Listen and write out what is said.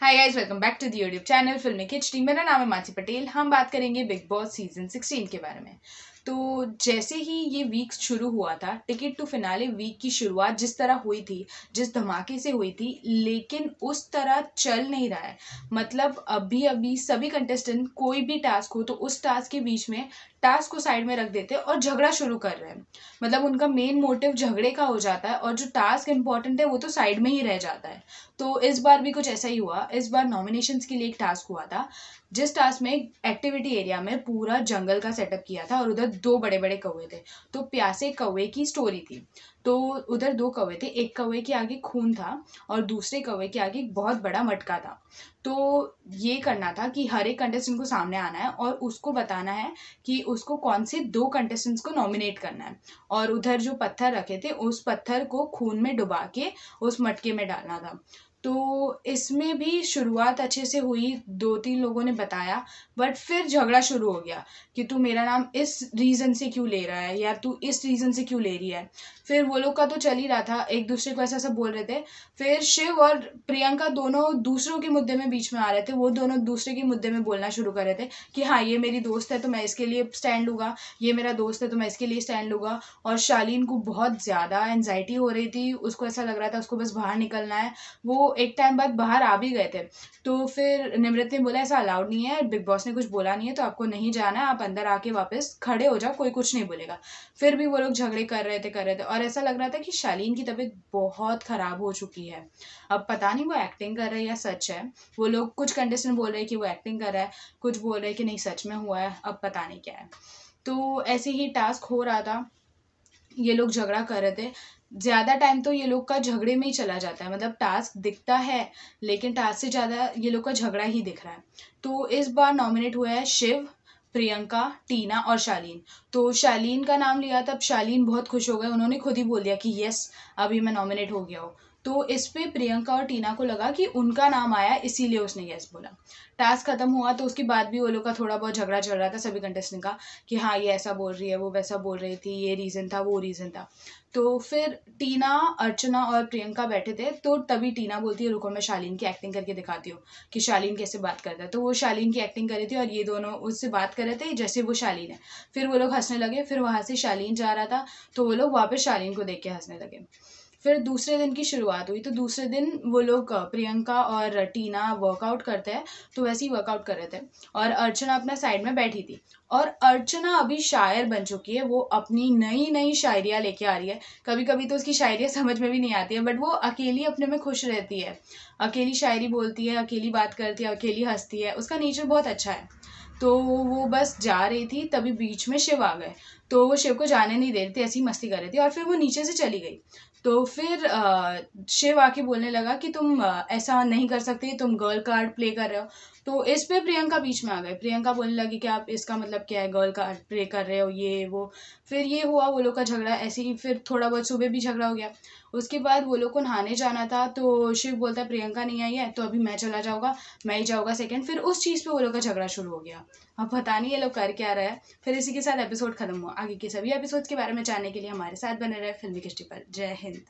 Hi guys, welcome back to the YouTube channel Filmy Khichdi. मेरा नाम है माची पटेल। हम बात करेंगे बिग बॉस सीजन 16 के बारे में। तो जैसे ही ये वीक शुरू हुआ था, टिकट टू फिनाले वीक की शुरुआत जिस तरह हुई थी, जिस धमाके से हुई थी, लेकिन उस तरह चल नहीं रहा है। मतलब अभी अभी सभी कंटेस्टेंट कोई भी टास्क हो तो उस टास्क के बीच में टास्क को साइड में रख देते हैं और झगड़ा शुरू कर रहे हैं। मतलब उनका मेन मोटिव झगड़े का हो जाता है और जो टास्क इंपॉर्टेंट है वो तो साइड में ही रह जाता है। तो इस बार भी कुछ ऐसा ही हुआ। इस बार नॉमिनेशंस के लिए एक टास्क हुआ था, जिस टास्क में एक्टिविटी एरिया में पूरा जंगल का सेटअप किया था और उधर दो बड़े बड़े कौवे थे। तो प्यासे कौवे की स्टोरी थी। तो उधर दो कौवे थे, एक कौवे के आगे खून था और दूसरे कौवे के आगे एक बहुत बड़ा मटका था। तो ये करना था कि हर एक कंटेस्टेंट को सामने आना है और उसको बताना है कि उसको कौन से दो कंटेस्टेंट्स को नॉमिनेट करना है। और उधर जो पत्थर रखे थे उस पत्थर को खून में डुबा के उस मटके में डालना था। तो इसमें भी शुरुआत अच्छे से हुई, दो तीन लोगों ने बताया, बट फिर झगड़ा शुरू हो गया कि तू मेरा नाम इस रीज़न से क्यों ले रहा है या तू इस रीज़न से क्यों ले रही है। फिर वो लोग का तो चल ही रहा था, एक दूसरे को ऐसा ऐसा बोल रहे थे। फिर शिव और प्रियंका दोनों दूसरों के मुद्दे में बीच में आ रहे थे। वो दोनों दूसरे के मुद्दे में बोलना शुरू कर रहे थे कि हाँ, ये मेरी दोस्त है तो मैं इसके लिए स्टैंड लूँगा, ये मेरा दोस्त है तो मैं इसके लिए स्टैंड लूँगा। और शालीन को बहुत ज़्यादा एनजाइटी हो रही थी, उसको ऐसा लग रहा था उसको बस बाहर निकलना है। वो एक टाइम बाद बाहर आ भी गए थे। तो फिर निमृत ने बोला ऐसा अलाउड नहीं है, बिग बॉस ने कुछ बोला नहीं है तो आपको नहीं जाना है, आप अंदर आके वापस खड़े हो जाओ, कोई कुछ नहीं बोलेगा। फिर भी वो लोग झगड़े कर रहे थे और ऐसा लग रहा था कि शालीन की तबीयत बहुत ख़राब हो चुकी है। अब पता नहीं वो एक्टिंग कर रहा है या सच है। वो लोग कुछ कंटेस्टेंट बोल रहे हैं कि वो एक्टिंग कर रहा है, कुछ बोल रहे हैं कि नहीं सच में हुआ है, अब पता नहीं क्या है। तो ऐसे ही टास्क हो रहा था, ये लोग झगड़ा कर रहे थे। ज़्यादा टाइम तो ये लोग का झगड़े में ही चला जाता है। मतलब टास्क दिखता है लेकिन टास्क से ज़्यादा ये लोग का झगड़ा ही दिख रहा है। तो इस बार नॉमिनेट हुआ है शिव, प्रियंका, टीना और शालीन। तो शालीन का नाम लिया तब शालीन बहुत खुश हो गए, उन्होंने खुद ही बोल दिया कि यस, अभी मैं नॉमिनेट हो गया हूँ। तो इस पे प्रियंका और टीना को लगा कि उनका नाम आया इसीलिए उसने यस बोला। टास्क खत्म हुआ तो उसके बाद भी वो लोग का थोड़ा बहुत झगड़ा चल रहा था सभी कंटेस्टेंट का कि हाँ, ये ऐसा बोल रही है, वो वैसा बोल रही थी, ये रीज़न था, वो रीज़न था। तो फिर टीना, अर्चना और प्रियंका बैठे थे तो तभी टीना बोलती है रुको मैं शालीन की एक्टिंग करके दिखाती हूँ कि शालीन कैसे बात करता है। तो वो शालीन की एक्टिंग कर रही थी और ये दोनों उससे बात कर रहे थे जैसे वो शालीन है। फिर वो लोग हंसने लगे, फिर वहाँ से शालीन जा रहा था तो वो लोग वापस शालीन को देख के हंसने लगे। फिर दूसरे दिन की शुरुआत हुई तो दूसरे दिन वो लोग प्रियंका और टीना वर्कआउट करते हैं तो वैसे ही वर्कआउट कर रहे थे और अर्चना अपना साइड में बैठी थी। और अर्चना अभी शायर बन चुकी है, वो अपनी नई नई शायरियाँ लेके आ रही है। कभी कभी तो उसकी शायरियाँ समझ में भी नहीं आती है, बट वो अकेली अपने में खुश रहती है, अकेली शायरी बोलती है, अकेली बात करती है, अकेली हंसती है, उसका नेचर बहुत अच्छा है। तो वो बस जा रही थी तभी बीच में शिव आ गए। तो वो शिव को जाने नहीं दे रही थी, ऐसी मस्ती कर रही थी और फिर वो नीचे से चली गई। तो फिर शिव आके बोलने लगा कि तुम ऐसा नहीं कर सकती, तुम गर्ल कार्ड प्ले कर रहे हो। तो इस पे प्रियंका बीच में आ गए। प्रियंका बोलने लगी कि आप इसका मतलब क्या है, गर्ल कार्ड प्ले कर रहे हो, ये वो। फिर ये हुआ वो लोग का झगड़ा ऐसे ही। फिर थोड़ा बहुत सुबह भी झगड़ा हो गया। उसके बाद वो लोग को नहाने जाना था तो शिव बोलता है प्रियंका नहीं आई है तो अभी मैं चला जाऊँगा, मैं ही जाऊँगा सेकंड। फिर उस चीज़ पे वो लोग का झगड़ा शुरू हो गया। अब पता नहीं ये लोग कर क्या रहे हैं। फिर इसी के साथ एपिसोड खत्म हुआ। आगे के सभी एपिसोड्स के बारे में जानने के लिए हमारे साथ बने रहे फिल्मी किस्टी पर। जय हिंद।